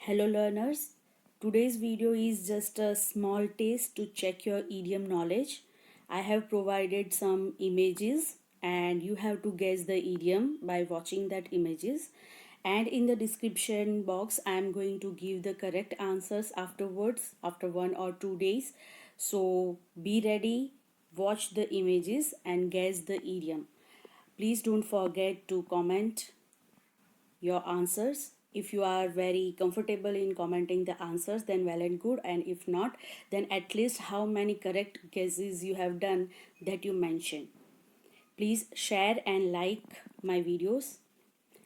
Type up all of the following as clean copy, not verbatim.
Hello learners, today's video is just a small taste to check your idiom knowledge. I have provided some images and you have to guess the idiom by watching that images. And in the description box, I am going to give the correct answers afterwards after 1 or 2 days. So be ready, watch the images and guess the idiom. Please don't forget to comment your answers. If you are very comfortable in commenting the answers, then well and good, and if not, then at least how many correct guesses you have done that you mentioned. Please share and like my videos.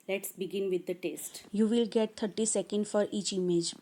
Let's begin with the test. You will get 30 seconds for each image.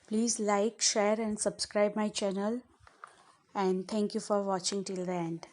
Please like, share and subscribe my channel, and thank you for watching till the end.